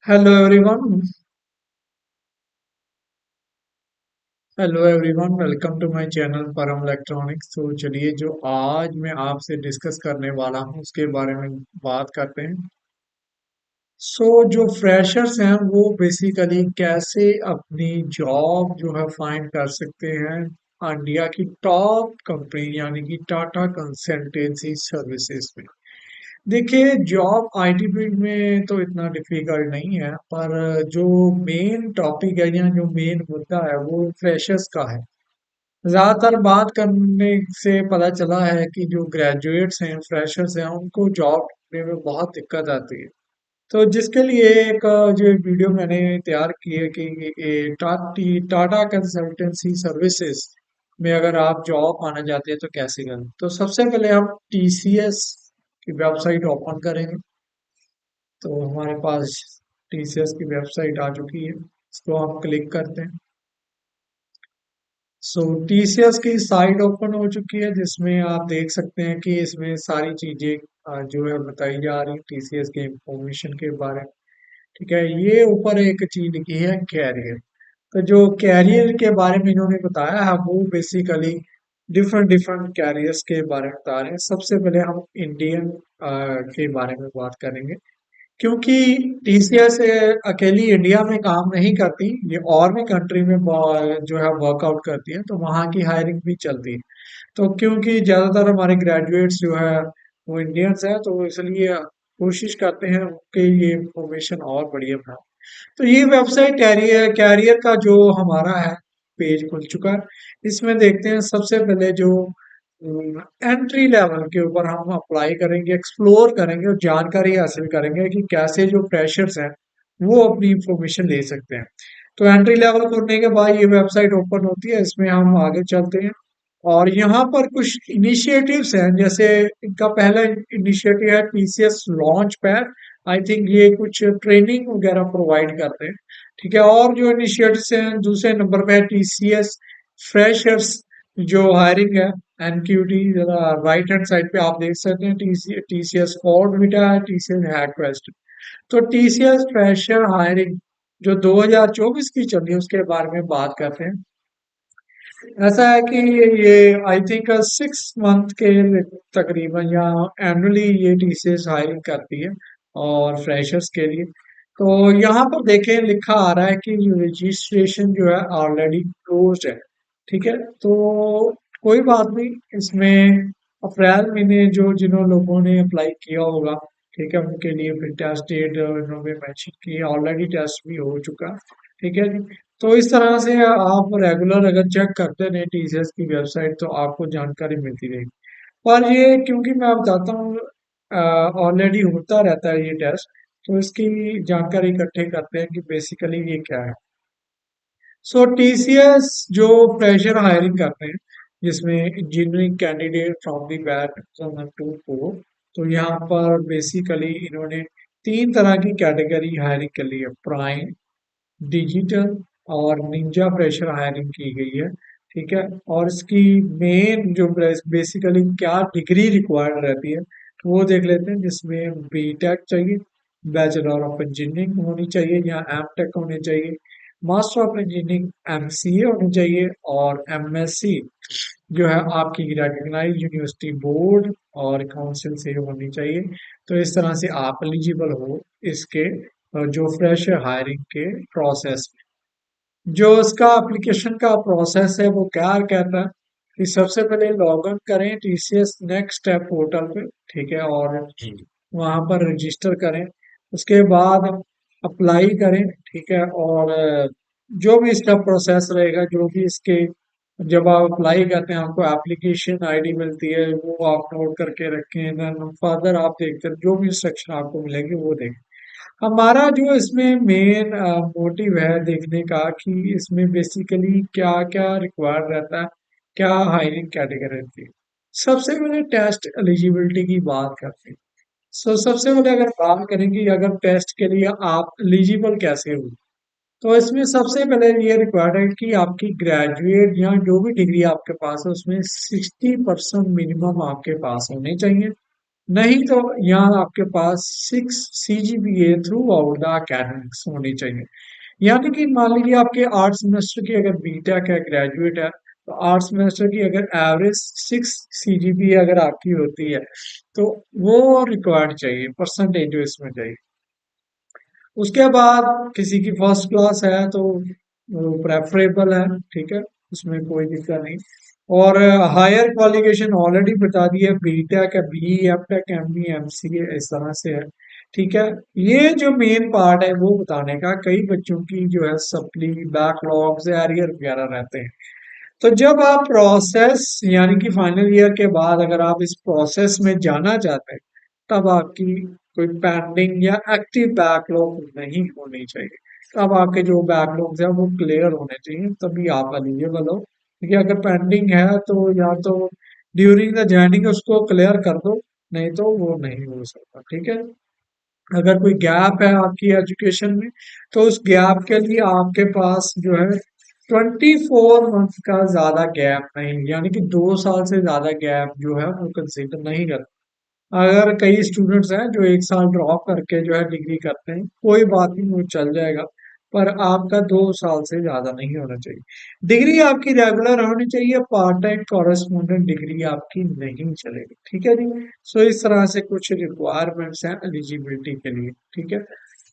Hello everyone. Hello everyone, welcome to my channel Param electronics. तो चलिए, जो आज मैं आपसे डिस्कस करने वाला हूँ उसके बारे में बात करते हैं। जो फ्रेशर्स हैं वो बेसिकली कैसे अपनी जॉब जो है फाइंड कर सकते हैं इंडिया की टॉप कंपनी यानी कि टाटा कंसल्टेंसी सर्विसेज में। देखिए, जॉब आईटी फील्ड में तो इतना डिफिकल्ट नहीं है, पर जो मेन टॉपिक है या जो मेन मुद्दा है वो फ्रेशर्स का है। ज्यादातर बात करने से पता चला है कि जो ग्रेजुएट्स हैं, फ्रेशर्स हैं, उनको जॉब ढूंढने में बहुत दिक्कत आती है। तो जिसके लिए एक जो वीडियो मैंने तैयार की है कि टाटा कंसल्टेंसी सर्विसेज में अगर आप जॉब पाना चाहते हैं तो कैसे करें। तो सबसे पहले हम टीसीएस की वेबसाइट ओपन करेंगे। तो हमारे पास टीसीएस की वेबसाइट आ चुकी है, इसको हम क्लिक करते हैं। टीसीएस की साइट ओपन हो चुकी है, जिसमें आप देख सकते हैं कि इसमें सारी चीजें जो है बताई जा रही है टीसीएस के इंफॉर्मेशन के बारे में। ठीक है, ये ऊपर एक चीज लिखी है कैरियर। तो जो कैरियर के बारे में इन्होंने बताया है वो बेसिकली डिफरेंट डिफरेंट कैरियर्स के बारे में बता रहे हैं। सबसे पहले हम इंडियन के बारे में बात करेंगे, क्योंकि टीसीएस अकेली इंडिया में काम नहीं करती, ये और भी कंट्री में जो है वर्कआउट करती है, तो वहाँ की हायरिंग भी चलती है। तो क्योंकि ज्यादातर हमारे ग्रेजुएट्स जो है वो इंडियंस है, तो इसलिए कोशिश करते हैं कि ये इंफॉर्मेशन और बढ़िया बना। तो ये वेबसाइट कैरियर कैरियर का जो हमारा है पेज खुल चुका है। इसमें देखते हैं सबसे पहले जो एंट्री लेवल के ऊपर हम अप्लाई करेंगे, एक्सप्लोर करेंगे और जानकारी हासिल करेंगे कि कैसे जो फ्रेशर्स हैं वो अपनी इंफॉर्मेशन ले सकते हैं। तो एंट्री लेवल करने के बाद ये वेबसाइट ओपन होती है, इसमें हम आगे चलते हैं। और यहाँ पर कुछ इनिशिएटिव्स हैं, जैसे इनका पहला इनिशिएटिव है TCS launch pad. I think ये कुछ ट्रेनिंग वगैरह प्रोवाइड करते हैं। ठीक है, और जो इनिशिएटिव्स हैं दूसरे नंबर पे है टीसीएस फ्रेशर्स जो हायरिंग है, एनक्यूटी। जरा राइट हैंड साइड पे आप देख सकते हैं टीसीएस फॉर्ड बीटा है, टीसीएस हैकवेस्ट। तो टीसीएस फ्रेशर हायरिंग जो 2024 की चल रही है उसके बारे में बात करते हैं। ऐसा है कि ये आई थिंक 6 मंथ के तकरीबन या एनुअली ये टीसीएस हायरिंग करती है और फ्रेशर्स के लिए। तो यहाँ पर देखें, लिखा आ रहा है कि रजिस्ट्रेशन जो है ऑलरेडी क्लोज्ड है। ठीक है, तो कोई बात नहीं, इसमें अप्रैल महीने जो जिन्हों लोगों ने अप्लाई किया होगा, ठीक है, उनके लिए फिर टेस्ट डेट इन्होंने मेंशन की है, ऑलरेडी टेस्ट भी हो चुका। ठीक है जी। तो इस तरह से आप रेगुलर अगर चेक करते रहे टीसीएस की वेबसाइट तो आपको जानकारी मिलती रहेगी। पर ये क्योंकि मैं आप बताता हूँ ऑलरेडी होता रहता है ये टेस्ट, तो इसकी जानकारी इकट्ठे करते हैं कि बेसिकली ये क्या है। टीसीएस जो फ्रेशर हायरिंग करते हैं, जिसमें engineering candidate from the batch 2002 तो यहाँ पर बेसिकली इन्होंने तीन तरह की कैटेगरी हायरिंग कर ली है। प्राइम, डिजिटल और निंजा फ्रेशर हायरिंग की गई है। ठीक है, और इसकी मेन जो बेसिकली क्या डिग्री रिक्वायर्ड रहती है तो वो देख लेते हैं, जिसमें बीटेक चाहिए, बैचलर ऑफ इंजीनियरिंग होनी चाहिए या एमटेक होनी चाहिए, मास्टर ऑफ इंजीनियरिंग एमसीए होनी चाहिए, और एमएससी जो है आपकी रिकॉग्नाइज्ड यूनिवर्सिटी बोर्ड और काउंसिल से होनी चाहिए। तो इस तरह से आप एलिजिबल हो इसके जो फ्रेशर हायरिंग के प्रोसेस में। जो उसका एप्लीकेशन का प्रोसेस है वो क्या कहता है कि सबसे पहले लॉग इन करें टीसीएस नेक्स्ट स्टेप पोर्टल पे। ठीक है, और वहां पर रजिस्टर करें। उसके बाद अप्लाई करें। ठीक है, और जो भी इसका प्रोसेस रहेगा, जो भी इसके जब आप अप्लाई करते हैं आपको एप्लीकेशन आईडी मिलती है, वो आप नोट करके रखें। देन फर्दर आप देखते हैं जो भी इंस्ट्रक्शन आपको मिलेंगे वो देखें। हमारा जो इसमें मेन मोटिव है देखने का कि इसमें बेसिकली क्या क्या रिक्वायर्ड रहता है, क्या हायरिंग कैटेगरी रहती है। सबसे पहले टेस्ट एलिजिबिलिटी की बात करते हैं। सबसे पहले अगर बात करेंगे अगर टेस्ट के लिए आप एलिजिबल कैसे हो, तो इसमें सबसे पहले ये रिक्वायर्ड है कि आपकी ग्रेजुएट या जो भी डिग्री आपके पास है उसमें 60% मिनिमम आपके पास होनी चाहिए। नहीं तो यहाँ आपके पास 6 CGPA through out the academics होनी चाहिए। यानी कि मान लीजिए आपके 8 सेमेस्टर की अगर बीटेक है, ग्रेजुएट है, तो 8 सेमेस्टर की अगर एवरेज 6 CGPA अगर आपकी होती है, तो वो रिक्वायर्ड चाहिए, परसेंटेज जो इसमें चाहिए। उसके बाद किसी की फर्स्ट क्लास है तो वो प्रेफरेबल है, ठीक है, उसमें कोई दिक्कत नहीं। और हायर क्वालिफिकेशन ऑलरेडी बता दी है, बीटेक है, बी एमटेक, एमबी, एमसीए, इस तरह से है, ठीक है। ये जो मेन पार्ट है वो बताने का, कई बच्चों की जो है सप्ली, बैकलॉग्स, एरियर वगैरह रहते हैं। तो जब आप प्रोसेस यानी कि फाइनल ईयर के बाद अगर आप इस प्रोसेस में जाना चाहते हैं, तब आपकी कोई पेंडिंग या एक्टिव बैकलॉग नहीं होनी चाहिए। तब आपके जो बैकलॉग्स हैं वो क्लियर होने चाहिए, तभी आप एलिजिबल हो। क्योंकि अगर पेंडिंग है तो या तो ड्यूरिंग द जर्निंग उसको क्लियर कर दो, नहीं तो वो नहीं हो सकता, ठीक है। अगर कोई गैप है आपकी एजुकेशन में, तो उस गैप के लिए आपके पास जो है 24 मंथ का ज्यादा गैप नहीं, यानी कि 2 साल से ज्यादा गैप जो है वो कंसिडर नहीं करते। अगर कई स्टूडेंट्स हैं जो 1 साल ड्रॉप करके जो है डिग्री करते हैं, कोई बात नहीं, वो चल जाएगा। पर आपका 2 साल से ज्यादा नहीं होना चाहिए। डिग्री आपकी रेगुलर होनी चाहिए, पार्ट टाइम कॉरेस्पॉन्डेंट डिग्री आपकी नहीं चलेगी, ठीक है जी। सो इस तरह से कुछ रिक्वायरमेंट्स हैं एलिजिबिलिटी के लिए, ठीक है।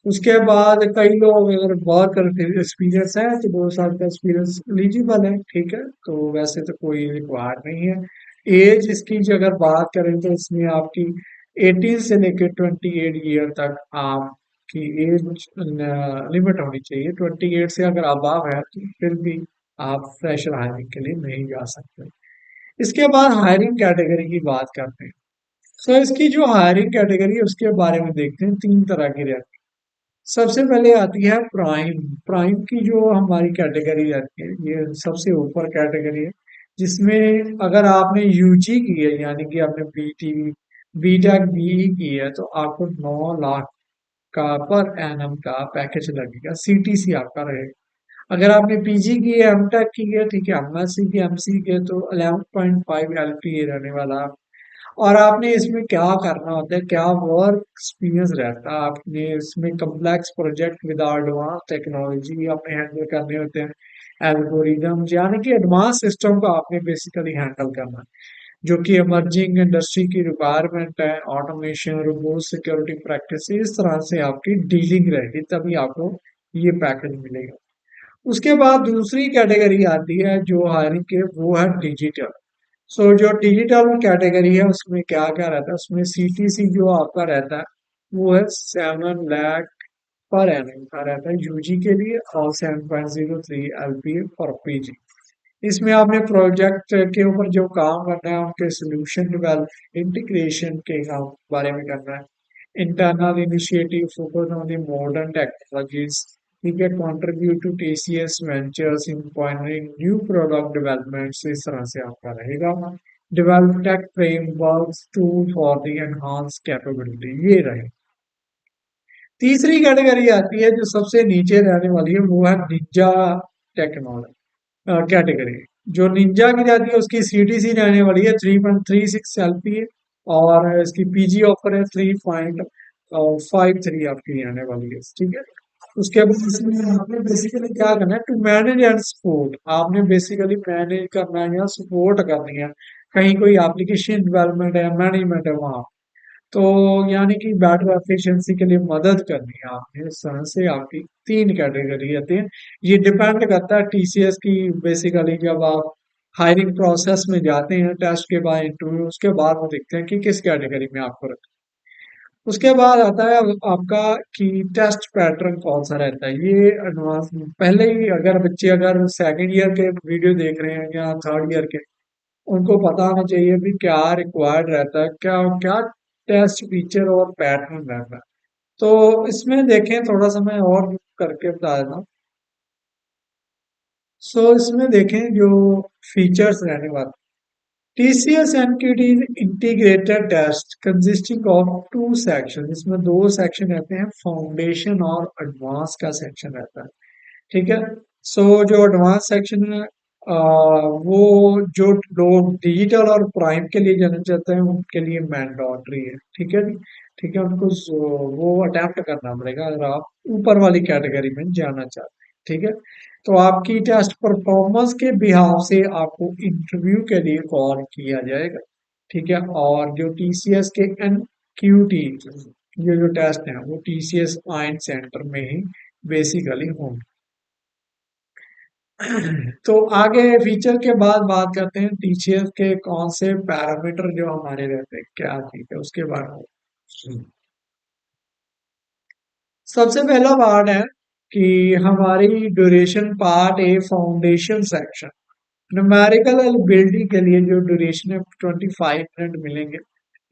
उसके बाद कई लोग अगर वर्क एक्सपीरियंस है तो 2 साल का एक्सपीरियंस एलिजिबल है, ठीक है। तो वैसे तो कोई रिक्वायर्ड नहीं है। एज इसकी जो अगर बात करें तो इसमें आपकी 18 से लेकर 28 ईयर तक आपकी एज लिमिट होनी चाहिए। 28 से अगर अबाव है तो फिर भी आप फ्रेशर हायरिंग के लिए नहीं जा सकते। इसके बाद हायरिंग कैटेगरी की बात करते हैं। सो इसकी जो हायरिंग कैटेगरी है उसके बारे में देखते हैं, 3 तरह की रहती है। सबसे पहले आती है प्राइम। प्राइम की जो हमारी कैटेगरी रहती है, ये सबसे ऊपर कैटेगरी है, जिसमें अगर आपने यूजी की है, यानी कि आपने बीटी, बीटेक बीई की है, तो आपको 9 लाख का पर एनम का पैकेज लगेगा, सीटीसी आपका रहेगा। अगर आपने पीजी की है, एमटेक की है, ठीक है, एमएससी की, एमसी की है, तो 11.5 एलपीए रहने वाला। और आपने इसमें क्या करना होता है, क्या वर्क एक्सपीरियंस रहता है, आपने इसमें complex project with advance technology आपने हैंडल करने होते हैं, एल्गोरिदम, यानी कि एडवांस सिस्टम को आपने बेसिकली हैंडल करना है, जो कि इमर्जिंग इंडस्ट्री की रिक्वायरमेंट है, ऑटोमेशन, रोबोट, सिक्योरिटी प्रैक्टिस, इस तरह से आपकी डीलिंग रहेगी, तभी आपको ये पैकेज मिलेगा। उसके बाद दूसरी कैटेगरी आती है जो हायरिंग के, वो है डिजिटल। सो जो डिजिटल कैटेगरी है उसमें क्या क्या रहता है, उसमें सीटीसी जो आपका रहता है वो है 7 लाख पर एनम का रहता है यूजी के लिए, और 7.03 एलपीए फॉर पीजी। इसमें आपने प्रोजेक्ट के ऊपर जो काम करना है, उनके सोल्यूशन डेवलप, इंटीग्रेशन के काम बारे में करना है। Internal initiative focus on the modern technologies, ठीक है, contribute to TCS ventures in pioneering new product development, इस तरह से आपका रहेगा। Develop tech framework tool for the enhance capability, ये रहे। तीसरी कैटेगरी आती है जो सबसे नीचे रहने वाली है, वो है निंजा टेक्नोलॉजी कैटेगरी। जो निंजा की जाती है उसकी सीटीसी रहने वाली है 3.36 एलपीए, और इसकी पीजी ऑफर है 3.53 आपकी रहने वाली है, ठीक है। उसके बाद इसमें आपने बेसिकली क्या करना है, टू मैनेज एंड सपोर्ट, आपने बेसिकली मैनेज करना है या सपोर्ट करनी है, कहीं कोई एप्लीकेशन डेवलपमेंट है, मैनेजमेंट है वहाँ, तो यानी कि बेटर एफिशिएंसी के लिए मदद करनी है आपने, इस तरह से आपकी 3 कैटेगरी आती है। ये डिपेंड करता है टीसीएस की, बेसिकली जब आप हायरिंग प्रोसेस में जाते हैं, टेस्ट के बाद इंटरव्यू, उसके बाद वो देखते हैं कि किस कैटेगरी में आपको रखें। उसके बाद आता है आपका कि टेस्ट पैटर्न कौन सा रहता है, ये एडवांस। पहले ही अगर बच्चे अगर सेकंड ईयर के वीडियो देख रहे हैं या थर्ड ईयर के, उनको पता होना चाहिए भी क्या रिक्वायर्ड रहता है, क्या क्या टेस्ट फीचर और पैटर्न रहता है। तो इसमें देखें, थोड़ा सा मैं और करके बता देता हूँ। सो इसमें देखें जो फीचर्स रहने वाले, TCS NQT integrated test consisting of 2 section, इसमें 2 सेक्शन रहते हैं, फाउंडेशन और एडवांस का सेक्शन रहता है, ठीक है। सो जो एडवांस सेक्शन है वो जो लोग डिजिटल और प्राइम के लिए जाना चाहते हैं उनके लिए मैंडेटरी है। ठीक है जी। ठीक है, उनको वो अटेम्प्ट करना पड़ेगा अगर आप ऊपर वाली कैटेगरी में जाना चाहते हैं। ठीक है, तो आपकी टेस्ट परफॉर्मेंस के बिहाव से आपको इंटरव्यू के लिए कॉल किया जाएगा। ठीक है, और जो टीसीएस के एनक्यूटी ये जो टेस्ट हैं वो टीसीएस आइन सेंटर में ही बेसिकली होंगे। तो आगे फीचर के बाद बात करते हैं टीसीएस के कौन से पैरामीटर जो हमारे रहते हैं, क्या चीज है उसके बारे में। सबसे पहला पार्ट है कि हमारी duration part A foundation section numerical eligibility के लिए जो ड्यूरेशन है 25 मिनट मिलेंगे।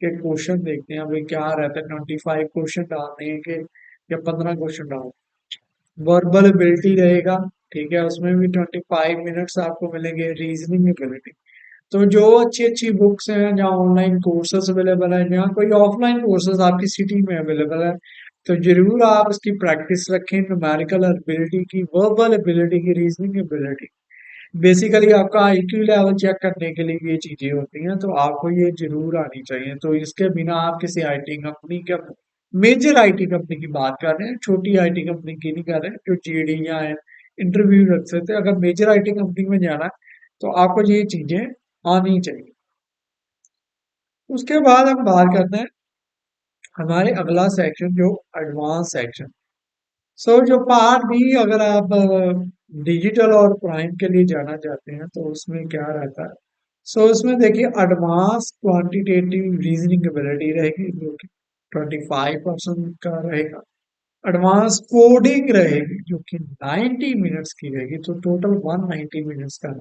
के क्वेश्चन देखते हैं अभी क्या रहता है, 25 क्वेश्चन डालने हैं कि या 15 क्वेश्चन डालने, वर्बल एबिलिटी रहेगा। ठीक है, उसमें भी 25 मिनट्स आपको मिलेंगे। रीजनिंग एबिलिटी, तो जो अच्छी अच्छी बुक्स हैं, जहाँ ऑनलाइन कोर्सेज अवेलेबल है, जहाँ कोई ऑफलाइन कोर्सेज आपकी सिटी में अवेलेबल है, तो जरूर आप उसकी प्रैक्टिस रखें। न्यूमेरिकल एबिलिटी की, वर्बल एबिलिटी की, रीजनिंग एबिलिटी, बेसिकली आपका आईक्यू लेवल चेक करने के लिए ये चीजें होती हैं, तो आपको ये जरूर आनी चाहिए। तो इसके बिना आप किसी आईटी कंपनी के, मेजर आईटी कंपनी की बात कर रहे हैं, छोटी आईटी कंपनी की नहीं कर रहे हैं जो जीडी या इंटरव्यू रख सकते हैं। अगर मेजर आईटी कंपनी में जाना है तो आपको ये चीजें आनी चाहिए। उसके बाद हम बात करते हैं हमारे अगला सेक्शन जो एडवांस सेक्शन। सो जो पार्ट भी, अगर आप डिजिटल और प्राइम के लिए जाना चाहते हैं तो उसमें क्या रहता है। सो इसमें देखिए एडवांस क्वांटिटेटिव रीजनिंग एबिलिटी रहेगी जो कि 25% का रहेगा। एडवांस कोडिंग रहेगी जो कि 90 मिनट्स की रहेगी, तो टोटल 190 मिनट्स का।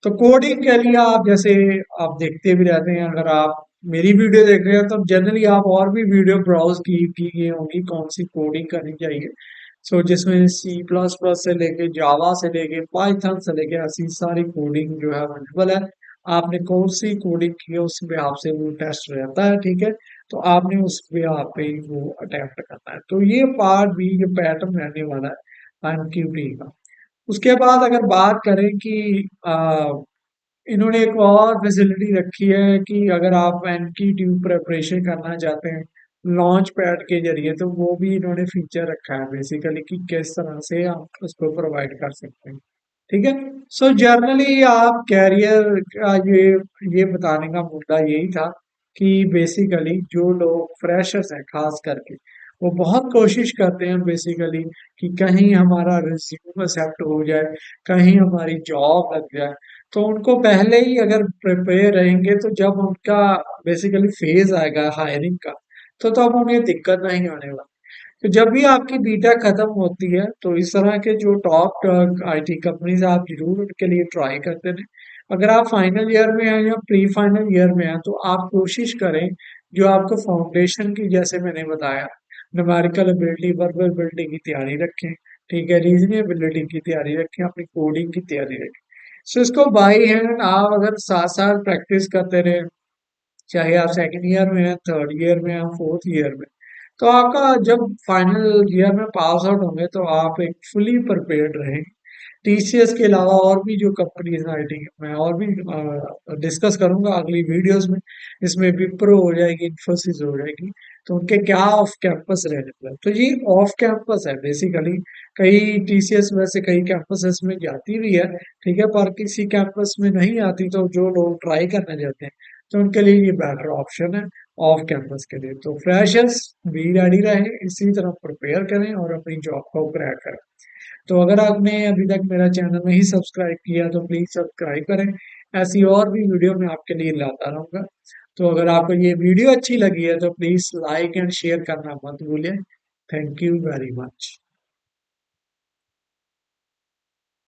तो कोडिंग के लिए आप जैसे आप देखते भी रहते हैं, अगर आप मेरी वीडियो देख रहे हैं तो जनरली आप और भी वीडियो ब्राउज की गई होंगी कौन सी कोडिंग करनी चाहिए। सो जिसमें सी प्लस प्लस से लेके जावा से लेके पाइथन से लेके ऐसी सारी कोडिंग जो है अवेलेबल है। आपने कौन सी कोडिंग की है उस पे आपसे वो टेस्ट रहता है। ठीक है, तो आपने उस पे आप पे वो अटेम्प्ट करना है। तो ये पार्ट भी, ये पैटर्न रहने वाला है एमक्यूटी का। उसके बाद अगर बात करें कि इन्होंने एक और फैसिलिटी रखी है कि अगर आप एनकी ट्यूब प्रिपरेशन करना चाहते हैं लॉन्च पैड के जरिए, तो वो भी इन्होंने फीचर रखा है बेसिकली कि किस तरह से आप उसको प्रोवाइड कर सकते हैं। ठीक है, सो जर्नली आप कैरियर का ये बताने का मुद्दा यही था कि बेसिकली जो लोग फ्रेशर्स हैं खास करके, वो बहुत कोशिश करते हैं बेसिकली कि कहीं हमारा रिज्यूम एक्सेप्ट हो जाए, कहीं हमारी जॉब लग जाए। तो उनको पहले ही अगर प्रिपेयर रहेंगे तो जब उनका बेसिकली फेज आएगा हायरिंग का, तो तब उन्हें दिक्कत नहीं आने वाली। तो जब भी आपकी बीटा खत्म होती है तो इस तरह के जो टॉप आईटी कंपनीज आप जरूर उनके लिए ट्राई करते हैं। अगर आप फाइनल ईयर में हैं या प्री फाइनल ईयर में हैं तो आप कोशिश करें जो आपको फाउंडेशन की, जैसे मैंने बताया, न्यूमेरिकल एबिलिटी, वर्बल एबिलिटी की तैयारी रखें। ठीक है, रीजनिंग एबिलिटी की तैयारी रखें, अपनी कोडिंग की तैयारी रखें। सो इसको बाई हैंड आप अगर साथ साथ प्रैक्टिस करते रहे, चाहे आप सेकंड ईयर में हैं, थर्ड ईयर में हैं, फोर्थ ईयर में, तो आपका जब फाइनल ईयर में पास आउट होंगे तो आप एक फुली प्रिपेयर्ड रहेंगे। टीसीएस के अलावा और भी जो कंपनीज हैं आईटी मैं और भी डिस्कस करूंगा अगली वीडियोस में। इसमें विप्रो हो जाएगी, इन्फोसिस हो जाएगी, तो उनके क्या ऑफ कैंपस रहने वाला है। तो ये ऑफ कैंपस है बेसिकली। कई टीसीएस में से कई कैंपसेस में जाती भी है। ठीक है, पर किसी कैंपस में नहीं आती, तो जो लोग ट्राई करना चाहते हैं तो उनके लिए ये बेटर ऑप्शन है ऑफ कैंपस के लिए। तो फ्रेशर्स भी रेडी रहे, इसी तरह प्रिपेयर करें और अपनी जॉब को क्रैक करें। तो अगर आपने अभी तक मेरा चैनल नहीं सब्सक्राइब किया तो प्लीज सब्सक्राइब करें। ऐसी और भी वीडियो मैं आपके लिए लाता रहूंगा। तो अगर आपको ये वीडियो अच्छी लगी है तो प्लीज लाइक एंड शेयर करना मत भूलें। Thank you very much.